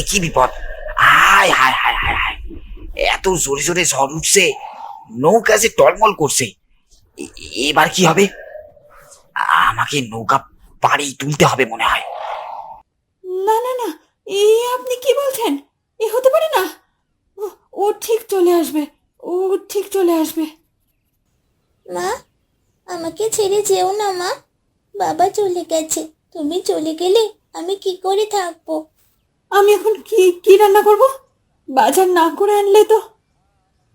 কি বিপদ! হায় হায় হায় হায় হায়! এত জোরে জোরে ঝড় উঠছে, নৌকা যে টলমল করছে। এবার কি হবে? আমাকে নৌকা পাড়ি তুলতে হবে মনে হয়। না না না, এই আপনি কি বলছেন? এ হতে পারে না। ও ও ঠিক চলে আসবে, ও ঠিক চলে আসবে। মা, আমাকে ছেড়ে যেও না মা। বাবা চলে গেছে, তুমি চলে গেলে আমি কি করে থাকবো? আমি এখন কি কি রান্না করব? বাজার না করে আনলে তো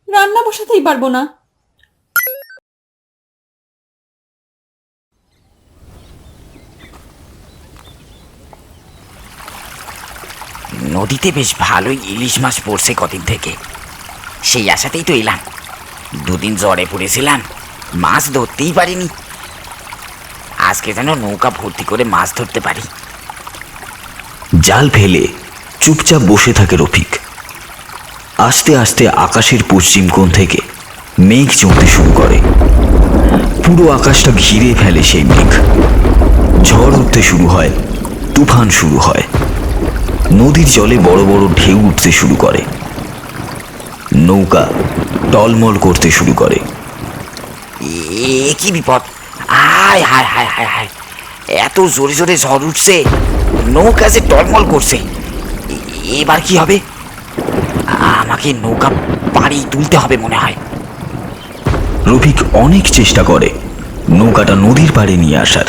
রান্না বসাতেই পারবো না। নদীতে বেশ ভালোই ইলিশ মাছ পড়ছে কদিন থেকে, সেই আশাতেই তো এলাম। দুদিন জ্বরে পড়েছিলাম, মাছ ধরতেই পারিনি। আজকে যেন নৌকা ভর্তি করে মাছ ধরতে পারি। জাল ফেলে চুপচাপ বসে থাকে রফিক। আস্তে আস্তে আকাশের পশ্চিম কোণ থেকে মেঘ জমতে শুরু করে। পুরো আকাশটা ঘিরে ফেলে সেই মেঘ। ঝড় উঠতে শুরু হয়, তুফান শুরু হয়। নদীর জলে বড় বড় ঢেউ উঠতে শুরু করে। নৌকা টলমল করতে শুরু করে। কি বিপদ! হায় হায় হায় হায় হায়! এত জোরে জোরে ঝড় উঠছে, নৌকা যে টলমল করছে। এবার কি হবে? আমাকে নৌকা পাড়ি তুলতে হবে মনে হয়। রফিক অনেক চেষ্টা করে নৌকাটা নদীর পাড়ে নিয়ে আসার,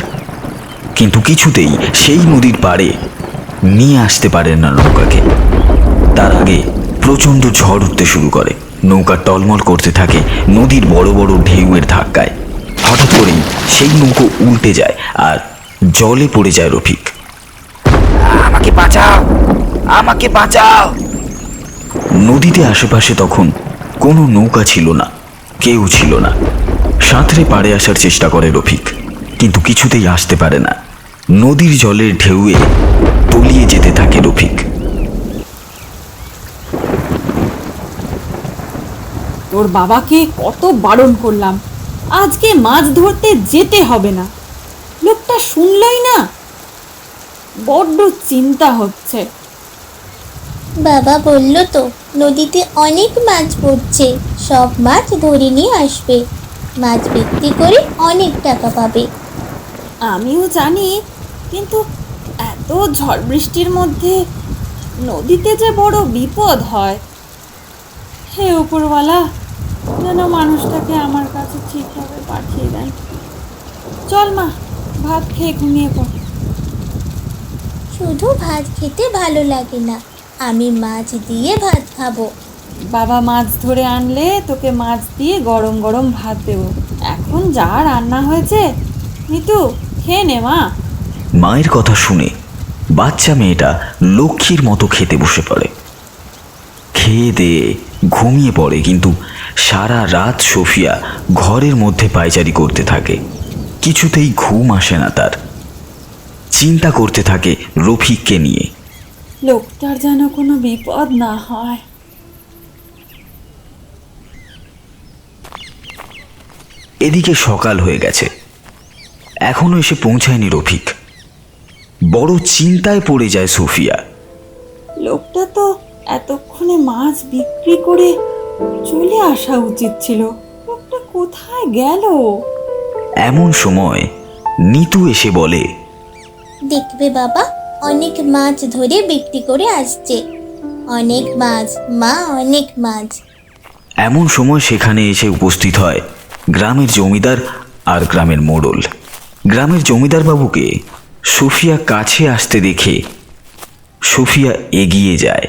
কিন্তু কিছুতেই সেই নদীর পাড়ে নিয়ে আসতে পারে না নৌকাকে। তার আগে প্রচণ্ড ঝড় উঠতে শুরু করে। নৌকা টলমল করতে থাকে নদীর বড় বড় ঢেউয়ের ধাক্কায়। হঠাৎ করেই সেই নৌকো উল্টে যায় আর জলে পড়ে যায় রফিক। আমাকে বাঁচাও, আমাকে বাঁচাও! নদীতে আশেপাশে তখন কোনো নৌকা ছিল না, কেউ ছিল না। সাঁতরে পাড়ে আসার চেষ্টা করে রফিক, কিন্তু কিছুতেই আসতে পারে না। নদীর জলের ঢেউয়ে তলিয়ে যেতে থাকে রফিক। তোর বাবাকে কত বারণ করলাম, আজকে মাছ ধরতে যেতে হবে না। লোকটা শুনলই না। বড্ড চিন্তা হচ্ছে। বাবা বলল তো নদীতে অনেক মাছ পড়ছে, সব মাছ ধরে নিয়ে আসবে। মাছ বিক্রি করে অনেক টাকা পাবে। আমিও জানি, কিন্তু এত ঝড় বৃষ্টির মধ্যে নদীতে যে বড় বিপদ হয়। হে উপরওয়ালা, যেন মানুষটাকে আমার কাছে ঠিকভাবে পাঠিয়ে দেন। চল মা, ভাত খেয়ে ঘুমিয়ে পড়। শুধু ভাত খেতে ভালো লাগে না, আমি মাছ দিয়ে ভাত খাবো। বাবা মাছ ধরে আনলে তোকে মাছ দিয়ে গরম গরম ভাত দেবো। এখন যা রান্না হয়েছে, মিতু খেয়ে নে মা। মায়ের কথা শুনে বাচ্চা মেয়েটা লক্ষ্মীর মতো খেতে বসে পড়ে। খেয়ে দিয়ে ঘুমিয়ে পড়ে, কিন্তু সারা রাত সোফিয়া ঘরের মধ্যে পায়চারি করতে থাকে। কিছুতেই ঘুম আসে না তার। চিন্তা করতে থাকে রফিককে নিয়ে। লোকটার যেন কোনো বিপদ না হয়। এদিকে সকাল হয়ে গেছে, এখনো এসে পৌঁছায়নি রফিক। বড় চিন্তায় পড়ে যায় সোফিয়া। লোকটা তো এতক্ষণে মাছ বিক্রি করে চলে আসা উচিত ছিল। লোকটা কোথায় গেল? এমন সময় নিতু এসে বলে, দেখবে বাবা, অনেক মাছ ধরে বিক্রি করে আসছে। অনেক মাছ মা, অনেক মাছ। এমন সময় সেখানে এসে উপস্থিত হয় গ্রামের জমিদার আর গ্রামের মোড়ল। গ্রামের জমিদার বাবুকে সোফিয়া কাছে আসতে দেখে সোফিয়া এগিয়ে যায়।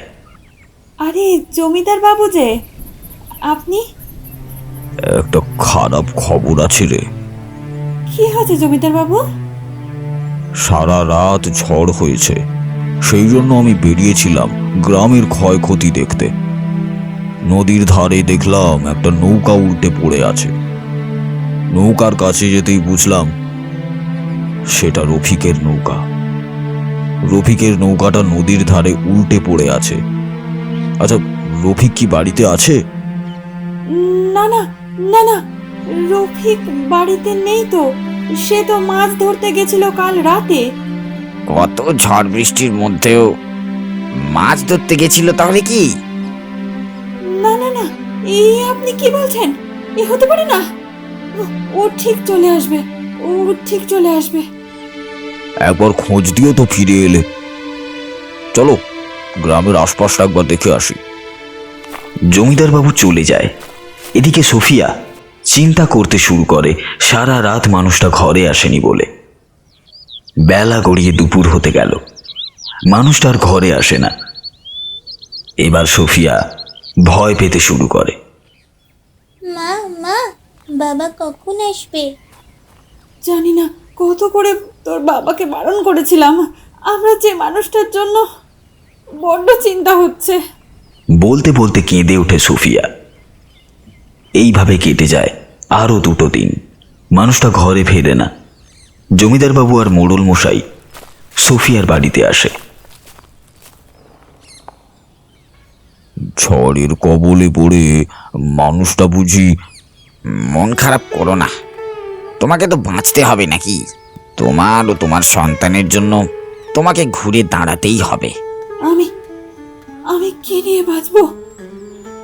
আরে জমিদার বাবু যে, আপনি? একটা খারাপ খবর আছে রে। কি হয়েছে জমিদার বাবু? সারা রাত ঝড় হয়েছে, সেই জন্য আমি বেরিয়েছিলাম গ্রামের ক্ষয়ক্ষতি দেখতে। নদীর ধারে দেখলাম একটা নৌকা উল্টে পড়ে আছে। নৌকার কাছে যেতেই বুঝলাম সেটা রফিকের নৌকা। রফিকের নৌকাটা নদীর ধারে উল্টে পড়ে আছে। আচ্ছা, রফিক কি বাড়িতে আছে? না না না না, রফিক বাড়িতে নেই তো। সে তো মাছ ধরতে গেছিল কাল রাতে। কত ঝড় বৃষ্টির মধ্যেও মাছ ধরতে গেছিল তাহলে কি? না না না, এই আপনি কি বলছেন? এ হতে পারে না। ও ঠিক চলে আসবে, ও ঠিক চলে আসবে। একবার খোঁজ দিও তো ফিরে এলে। চলো গ্রামের আশপাশটা একবার দেখে আসি। জমিদার বাবু চলে যায়। এদিকে সোফিয়া চিন্তা করতে শুরু করে সারা রাত মানুষটা ঘরে আসেনি বলে। বেলা গড়িয়ে দুপুর হতে গেল, মানুষটা আর ঘরে আসে না। এবার সোফিয়া ভয় পেতে শুরু করে। মা মা, বাবা কখন আসবে? জানি না কত করে তোর বাবাকে বারণ করেছিলাম। আমরা যে মানুষটার জন্য বড্ড চিন্তা হচ্ছে। বলতে বলতে কেঁদে ওঠে সোফিয়া। এইভাবে কেটে যায় আরো 2 দিন। মানুষটা ঘরে ফেরে না। জমিদার বাবু আর মোড়ল মশাই সোফিয়ার বাড়িতে আসে। ঝড়ের কবলে পড়ে মানুষটা বুঝি। মন খারাপ করো না, তোমাকে তো বাঁচতে হবে নাকি? তোমার ও তোমার সন্তানের জন্য তোমাকে ঘুরে দাঁড়াতেই হবে। আমি আমি কি নিয়ে বাঁচবো?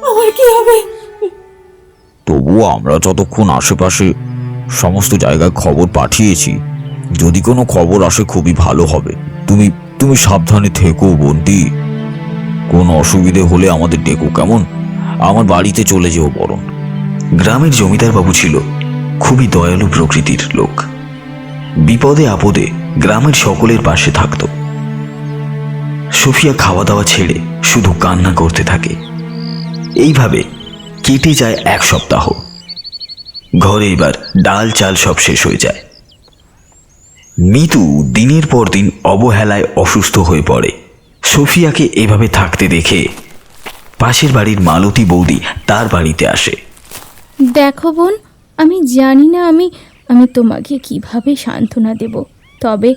আমার কি হবে? তবুও আমরা যতক্ষণ আশেপাশে সমস্ত জায়গায় খবর পাঠিয়েছি, যদি কোনো খবর আসে খুবই ভালো হবে। তুমি তুমি সাবধানে থেকো বন্দি। কোনো অসুবিধে হলে আমাদের ডেকো, কেমন? আমার বাড়িতে চলে যেও বরং। গ্রামের জমিদার বাবু ছিল খুবই দয়ালু প্রকৃতির লোক। বিপদে আপদে গ্রামের সকলের পাশে থাকত। সোফিয়া খাওয়া দাওয়া ছেড়ে শুধু কান্না করতে থাকে। এইভাবে কেটে যায় 1 সপ্তাহ। ঘরে এবার ডাল চাল সব শেষ হয়ে যায়। মিতু দিনের পর দিন অবহেলায় অসুস্থ হয়ে পড়ে। সোফিয়াকে এভাবে থাকতে দেখে পাশের বাড়ির মালতী বৌদি তার বাড়িতে আসে। দেখো বোন, আমি জানি না আমি আমি তোমাকে কিভাবে সান্ত্বনা দেব, তবে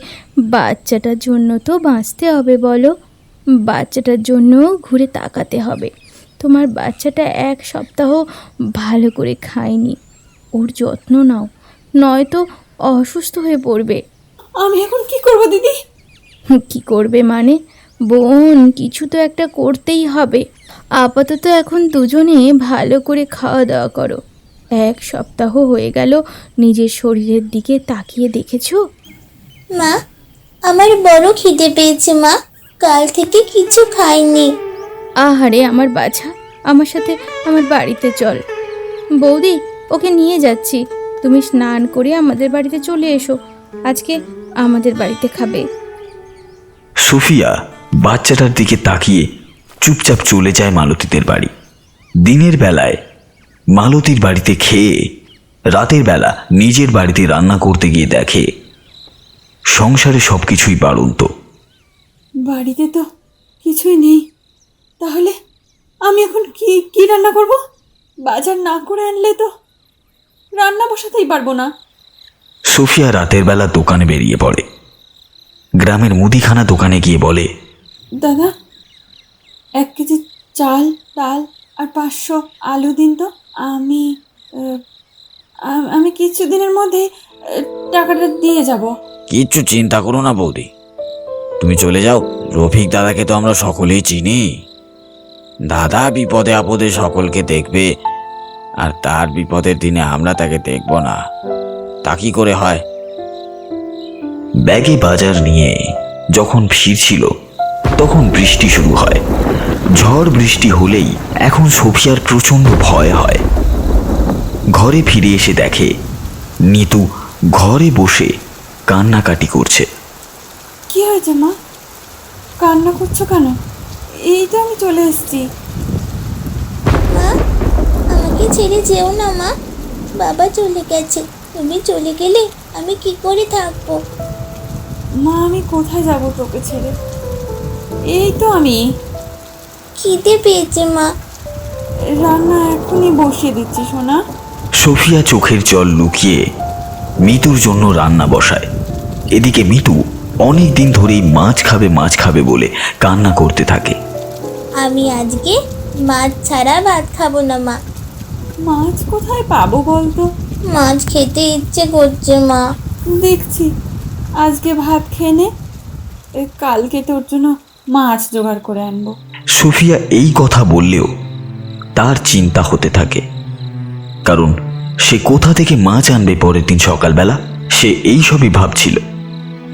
বাচ্চাটার জন্য তো বাঁচতে হবে বলো। বাচ্চাটার জন্য ঘুরে তাকাতে হবে। তোমার বাচ্চাটা 1 সপ্তাহ ভালো করে খায়নি, ওর যত্ন নাও, নয়তো অসুস্থ হয়ে পড়বে। আমি এখন কি করব দিদি? কি করবে মানে? বোন, কিছু তো একটা করতেই হবে। আপাতত এখন দুজনে ভালো করে খাওয়া দাওয়া করো। 1 সপ্তাহ হয়ে গেল, নিজের শরীরের দিকে তাকিয়ে দেখেছো? মা, আমার বড় খিদে পেয়েছে মা, কাল থেকে কিছু খাইনি। আহারে আমার বাছা, আমার সাথে আমার বাড়িতে চল। বৌদি, ওকে নিয়ে যাচ্ছি। তুমি স্নান করে আমাদের বাড়িতে চলে এসো, আজকে আমাদের বাড়িতে খাবে। সুফিয়া বাচ্চাটার দিকে তাকিয়ে চুপচাপ চলে যায় মালতীদের বাড়ি। দিনের বেলায় মালতীর বাড়িতে খেয়ে রাতের বেলা নিজের বাড়িতে রান্না করতে গিয়ে দেখে সংসারে সবকিছুই বাড়ন্ত। বাড়িতে তো কিছুই নেই, তাহলে আমি এখন কি কি রান্না করব? বাজার না করে আনলে তো রান্না বসাতেই পারবো না। সুফিয়া রাতের বেলা দোকানে বেরিয়ে পড়ে। গ্রামের মুদিখানা দোকানে গিয়ে বলে, দাদা, 1 কেজি চাল, ডাল আর 500 আলু দিন তো। আমি আমি কিছুদিনের মধ্যে টাকাটা দিয়ে যাব। কিচ্ছু চিন্তা করো না বৌদি, তুমি চলে যাও। রফিক দাদাকে তো আমরা সকলেই চিনি। দাদা বিপদে আপদে সকলকে দেখবে, আর তার বিপদের দিনে আমরা তাকে দেখব না, তা কি করে হয়? ব্যাগে বাজার নিয়ে যখন ফিরছিল তখন বৃষ্টি শুরু হয়। ঝড় বৃষ্টি হলেই এখন সোফিয়ার প্রচণ্ড ভয় হয়। ঘরে ফিরে এসে দেখে নিতু ঘরে বসে কান্নাকাটি করছে। কি হয়েছে মা? কান্না করছো কেন? এই তো আমি চলে এসেছি। মা, আমাকে ছেড়ে যেও না মা, বাবা চলে গেছে। তুমি চলে গেলে আমি কি করে থাকবো? মা, আমি কোথায় যাব তোকে ছেড়ে? এই তো আমি খিদে পেয়েছে মা। রান্না এখনই বসিয়ে দিচ্ছি সোনা। সোফিয়া চোখের জল লুকিয়ে মিতুর জন্য রান্না বসায়। এদিকে মিতু অনেক দিন ধরেই মাছ খাবে বলে কান্না করতে থাকে। আমি আজকে মাছ ছাড়া ভাত খাবো না মা। মাছ কোথায় পাবো বলতো? মাছ খেতে ইচ্ছে করছে মা। দেখছি আজকে ভাত খেয়ে নে, কালকে তোর জন্য মাছ জোগাড় করে আনবো। সুফিয়া এই কথা বললেও তার চিন্তা হতে থাকে, কারণ সে কোথা থেকে মাছ আনবে পরের দিন সকালবেলা, সে এই সবই ভাবছিল।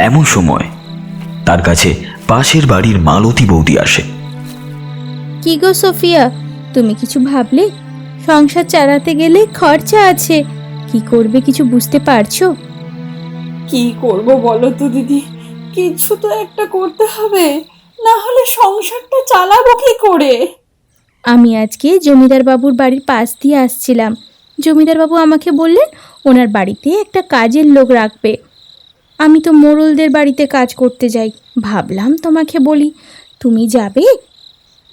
এমন সময় তার কাছে পাশের বাড়ির মালতী বৌদি আসে। কি গো সোফিয়া, তুমি কিছু ভাবলে? সংসার চালাতে গেলে খরচা আছে, কি করবে কিছু বুঝতে পারছো? কি করব বলো তো দিদি, কিছু তো একটা করতে হবে, না হলে সংসারটা চালাবো কি করে? আমি আজকে জমিদার বাবুর বাড়ির পাশ দিয়ে আসছিলাম। জমিদার বাবু আমাকে বললেন ওনার বাড়িতে একটা কাজের লোক রাখবে। আমি তো মোড়লদের বাড়িতে কাজ করতে যাই, ভাবলাম তোমাকে বলি, তুমি যাবে?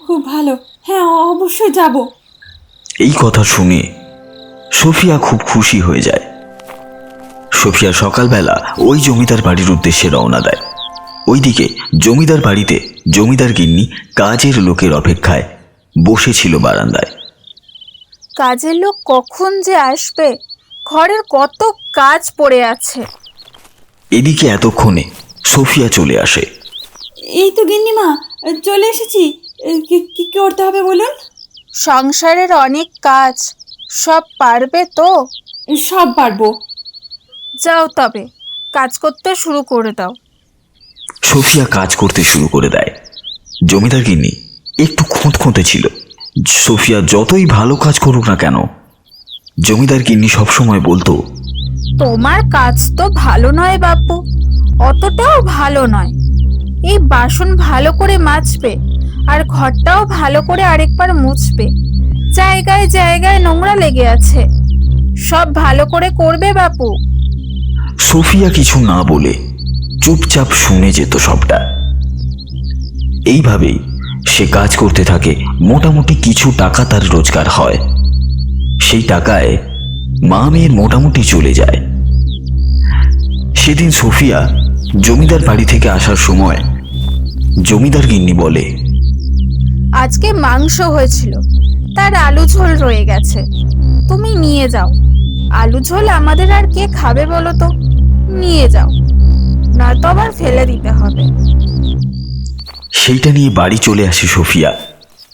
খুব ভালো, হ্যাঁ অবশ্যই যাব। এই কথা শুনে সোফিয়া খুব খুশি হয়ে যায়। সোফিয়া সকালবেলা ওই জমিদার বাড়ির উদ্দেশ্যে রওনা দেয়। ওইদিকে জমিদার বাড়িতে জমিদার গিন্নি কাজের লোকের অপেক্ষায় বসেছিল বারান্দায়। কাজের লোক কখন যে আসবে, ঘরের কত কাজ পড়ে আছে। এদিকে এতক্ষণে সোফিয়া চলে আসে। এই তো গিন্নিমা, চলে এসেছি। কি কি করতে হবে বলুন? সংসারের অনেক কাজ, সব পারবে তো? সব পারবো। যাও তবে কাজ করতে শুরু করে দাও। সোফিয়া কাজ করতে শুরু করে দেয়। জমিদার গিন্নি একটু খুঁতখুঁতে ছিল। সোফিয়া যতই ভালো কাজ করুক না কেন, জমিদার গিন্নি সবসময় বলতো, তোমার কাজ তো ভালো নয় বাপু, অতটাও ভালো নয়। এই বাসন ভালো করে মাজবে, আর ঘরটাও ভালো করে আরেকবার মুছবে। জায়গায় জায়গায় নোংরা লেগে আছে, সব ভালো করে করবে বাপু। সোফিয়া কিছু না বলে চুপচাপ শুনে যেত সবটা। এইভাবেই সে কাজ করতে থাকে। মোটামুটি কিছু টাকা তার রোজগার হয়। সেই টাকায় মা মেয়ের মোটামুটি চলে যায়। সেদিন সোফিয়া জমিদার বাড়ি থেকে আসার সময় জমিদার গিন্নি বলে, আজকে মাংস হয়েছিল, তার আলু ঝোল রয়ে গেছে, তুমি নিয়ে যাও। আলু ঝোল আমাদের আর কে খাবে বলো তো? নিয়ে যাও, নয়তো আবার ফেলে দিতে হবে। সেইটা নিয়ে বাড়ি চলে আসে সোফিয়া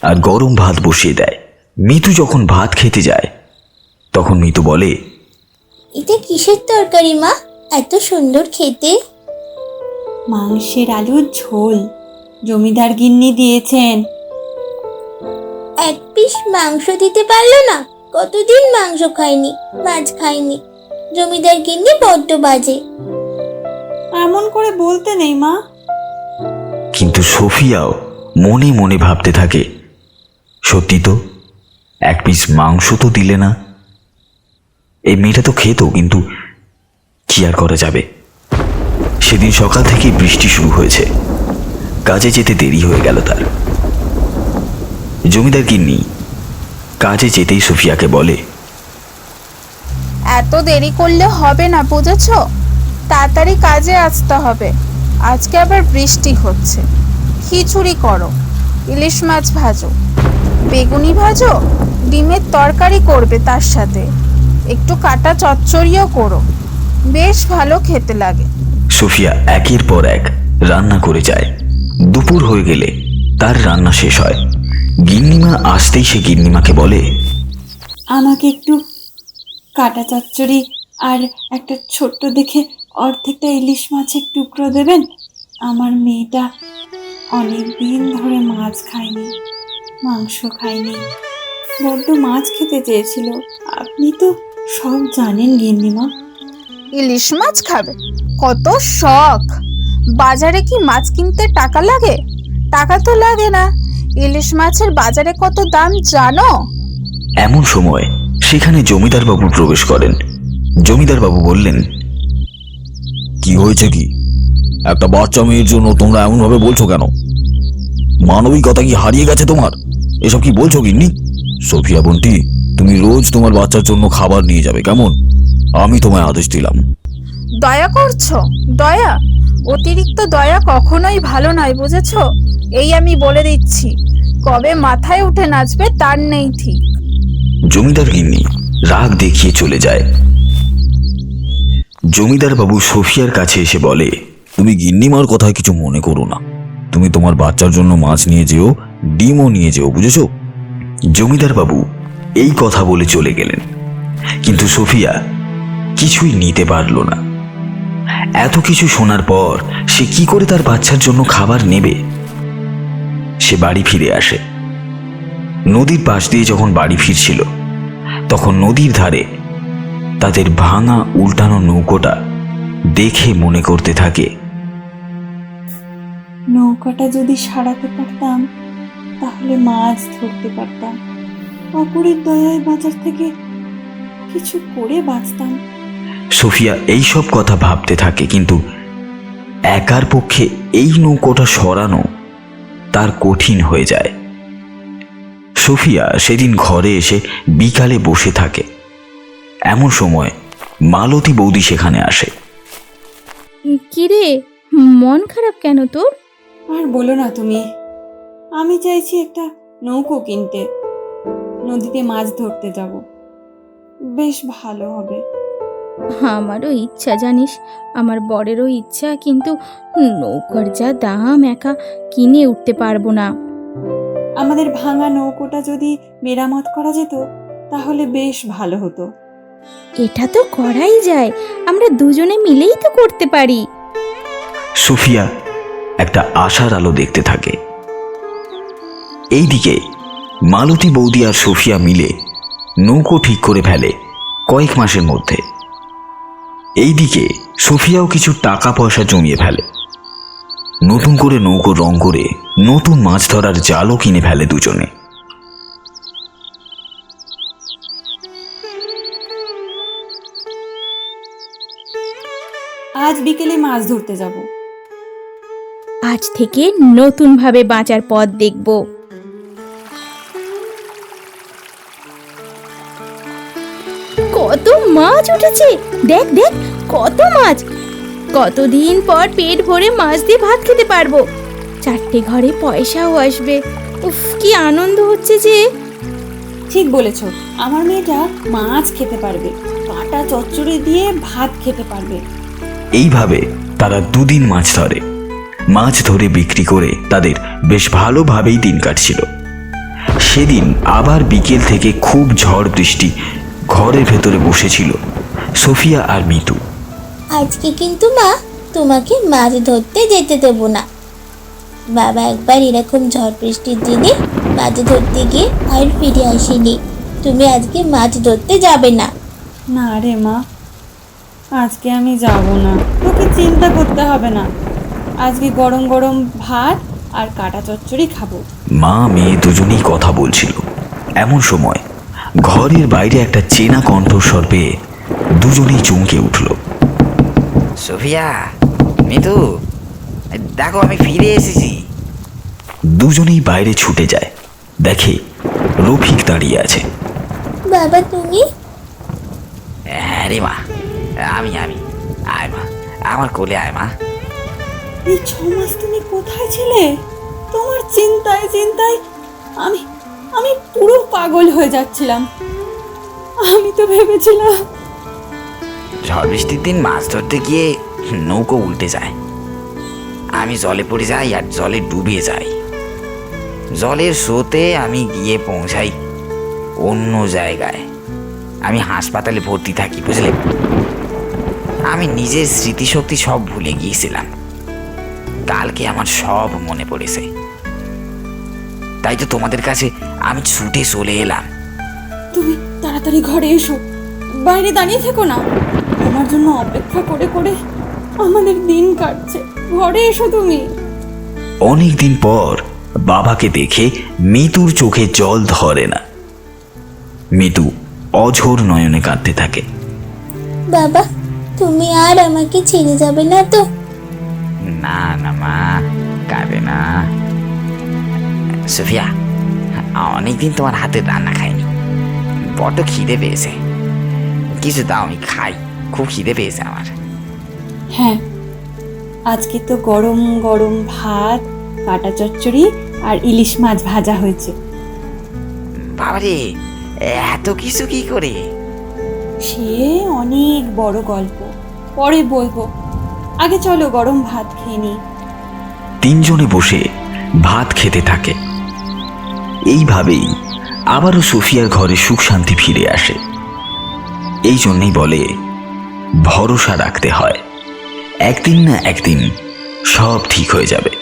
আর গরম ভাত বসিয়ে দেয়। মিতু যখন ভাত খেতে যায় তখন মিতু বলে, এটা কিসের তরকারি মা, এত সুন্দর খেতে? মাংসের আলুর ঝোল, জমিদার গিন্নি দিয়েছেন। এক পিস মাংস দিতে পারলো না? কতদিন মাংস খাইনি, মাছ খাইনি। জমিদার গিন্নি বড্ড বাজে। এমন করে বলতে নেই মা। কিন্তু সোফিয়াও মনে মনে ভাবতে থাকে, সত্যি তো, এক পিস মাংস তো দিলে না। এই মেয়েটা তো খেত, কিন্তু কি আর করা যাবে। সেদিন সকাল থেকে বৃষ্টি শুরু হয়েছে, কাজে যেতে দেরি হয়ে গেল তার। জমিদার গিন্নি কাজে যেতেই সোফিয়াকে বলে, এত দেরি করলে হবে না, বুঝেছ? তাড়াতাড়ি কাজে আসতে হবে। আজকে আবার বৃষ্টি হচ্ছে। খিচুড়ি করো, ইলিশ মাছ ভাজো, বেগুনি ভাজো, ডিমের তরকারি করবে, তার সাথে একটু কাটা চচ্চড়িও করো, বেশ ভালো খেতে লাগে। সোফিয়া একের পর এক রান্না করে যায়। দুপুর হয়ে গেলে তার রান্না শেষ হয়। গিন্নিমা আসতেই সে গিন্নিমাকে বলে, আমাকে একটু কাটা চচ্চড়ি আর একটা ছোট্ট দেখে অর্ধেকটা ইলিশ মাছের টুকরো দেবেন। আমার মেয়েটা অনেক দিন ধরে মাছ খায়নি, মাংস খায়নি, বড্ড মাছ খেতে চেয়েছিল। আপনি তো সব জানেন গিন্নিমা। ইলিশ মাছ খাবে? কত শখ! বাজারে কি মাছ কিনতে টাকা লাগে? টাকা তো লাগে না। ইলিশ মাছের বাজারে কত দাম জানো? এমন সময় সেখানে জমিদার বাবু প্রবেশ করেন। জমিদার বাবু বললেন, কি হয়েছে কি? একটা বাচ্চা মেয়ের জন্য তোমরা এমনভাবে বলছো কেন? মানবিকতা কি হারিয়ে গেছে তোমার? এসব কি বলছো গিন্নি? সোফিয়া বোনটি, তুমি রোজ তোমার বাচ্চার জন্য খাবার নিয়ে যাবে, কেমন? আমি তোমায় আদেশ দিলাম। দয়া করছো? দয়া? অতিরিক্ত দয়া কখনোই ভালো নয়, বুঝেছো? এই আমি বলে দিচ্ছি, কবে মাথায় উঠে নাচবে তার নেই ঠিক। জমিদার গিন্নি রাগ দেখিয়ে চলে যায়। জমিদার বাবু সোফিয়ার কাছে এসে বলে, তুমি গিন্নিমার কথায় কিছু মনে করো না। তুমি তোমার বাচ্চার জন্য মাছ নিয়ে যেও, ডিমও নিয়ে যেও, বুঝেছো? জমিদার বাবু এই কথা বলে চলে গেলেন, কিন্তু সোফিয়া কিছুই নিতে পারল না। এত কিছু শোনার পর সে কি করে তার বাচ্চার জন্য খাবার নেবে? সে বাড়ি ফিরে আসে। নদীর পাশ দিয়ে যখন বাড়ি ফিরছিল, তখন নদীর ধারে তাদের ভাঙা উল্টানো নৌকোটা দেখে মনে করতে থাকে, নৌকাটা যদি সারাতে পারতাম তাহলে মাছ ধরতে পারতাম, অপরের দয়ায় বাঁচার থেকে কিছু করে বাঁচতাম। সোফিয়া এই সব কথা ভাবতে থাকে, কিন্তু একার পক্ষে এই নৌকোটা সরানো তার কঠিন হয়ে যায়। সোফিয়া সেদিন ঘরে এসে বিকালে বসে থাকে। এমন সময় মালতী বৌদি সেখানে আসে। কিরে, মন খারাপ কেন তোর? আর বলো না তুমি, আমি চাইছি একটা নৌকো কিনতে, নদীতে মাছ ধরতে যাব, বেশ ভালো হবে। আমারও ইচ্ছা জানিস, আমার বরেরও ইচ্ছা, কিন্তু নৌকার যা দাম একা কিনে উঠতে পারবো না। আমাদের ভাঙা নৌকোটা যদি মেরামত করা যেত তাহলে বেশ ভালো হতো। এটা তো করাই যায়, আমরা দুজনে মিলেই তো করতে পারি। সোফিয়া একটা আশার আলো দেখতে থাকে। এইদিকে মালতী বৌদি আর সোফিয়া মিলে নৌকো ঠিক করে ফেলে কয়েক মাসের মধ্যে। এইদিকে সোফিয়াও কিছু টাকা পয়সা জমিয়ে ফেলে। নতুন করে নৌকো রং করে নতুন মাছ ধরার জালও কিনে ফেলে দুজনে। আজ বিকেলে মাছ ধরতে যাব। আজ থেকে নতুনভাবে বাঁচার পথ দেখব। কত মাছ উঠেছে, দেখ দেখ কত মাছ! কতদিন পর পেট ভরে মাছ দিয়ে ভাত খেতে পারবো, 4টে ঘরে পয়সাও আসবে। উফ, কি আনন্দ হচ্ছে যে! ঠিক বলেছ, আমার মেয়েটা মাছ খেতে পারবে, কাঁটা চচ্চড়ি দিয়ে ভাত খেতে পারবে। এইভাবে তারা দুদিন মাছ ধরে। মাছ ধরে বিক্রি করে তাদের বেশ ভালোভাবেই দিন কাটছিল। সেদিন আবার বিকেল থেকে খুব ঝড় বৃষ্টি। ঘরের ভেতরে বসেছিল সোফিয়া আর মিতু। আজকে কিন্তু মা তোমাকে মাছ ধরতে যেতে দেবো না। বাবা একবার এরকম ঝড় বৃষ্টির দিনে মাছ ধরতে গিয়ে আর ফিরে আসেনি। তুমি আজকে মাছ ধরতে যাবে না। না রে মা, আজকে আমি যাব না, তোকে চিন্তা করতে হবে না। আজকে গরম গরম ভাত আর কাঁটা চচ্চড়ি খাবো। মা মেয়ে দুজনেই কথা বলছিল। এমন সময় ঘরের বাইরে একটা চেনা কণ্ঠস্বর পেয়ে দুজনেই চমকে উঠল। সোফিয়া, মিতু, দেখো আমি ফিরে এসেছি। দুজনেই বাইরে ছুটে যায়, দেখে রফিক দাঁড়িয়ে আছে। বাবা তুমি? হ্যাঁ রে মা, আমি আয় মা, আমার কোলে আয় মা। এই 6 মাস তুমি কোথায় ছিলে? তোমার চিন্তায় চিন্তায় আমি আমি পুরো পাগল হয়ে যাচ্ছিলাম। আমি তো ভেবেছিলাম ঝড় বৃষ্টির দিন মাছ ধরতে গিয়ে নৌকো উল্টে যায়, আমি জলে পড়ে যাই আর জলে ডুবে যাই। জলের স্রোতে আমি গিয়ে পৌঁছাই অন্য জায়গায়। আমি হাসপাতালে ভর্তি থাকি, বুঝলে? আমি নিজের স্মৃতিশক্তি সব ভুলে গিয়েছিলাম। কালকে আমার সব মনে পড়েছে, তাই তো তোমাদের কাছে আমি ছুটে চলে এলাম। তুমি তাড়াতাড়ি ঘরে এসো, বাইরে দাঁড়িয়ে থেকো না। তোমার জন্য অপেক্ষা করে করে আমাদের দিন কাটছে, ঘরে এসো তুমি। অনেক দিন পর বাবাকে দেখে মিতুর চোখে জল ধরে না। মিতু অঝোর নয়নে কাঁদতে থাকে। বাবা তুমি আর আমাকে ছেড়ে যাবে না তো? না না মা, কাঁদে না। সোফিয়া, অনেকদিন তোমার হাতের রান্না খাইনি, বড্ড খিদে পেয়েছে। কিছু দাও, আমি খাই, খুব খিদে পেয়েছে আমার। হ্যাঁ, আজকে তো গরম গরম ভাত, কাঁটা চচ্চড়ি আর ইলিশ মাছ ভাজা হয়েছে। বাবারে, এত কিছু কি করে? সে অনেক বড় গল্প, পরে বলবো। আগে চলো গরম ভাত খেয়ে নিই। তিনজনে বসে ভাত খেতে থাকে। এইভাবেই আবারও সোফিয়ার ঘরে সুখ শান্তি ফিরে আসে। এই জন্যই বলে ভরসা রাখতে হয়, একদিন না একদিন সব ঠিক হয়ে যাবে।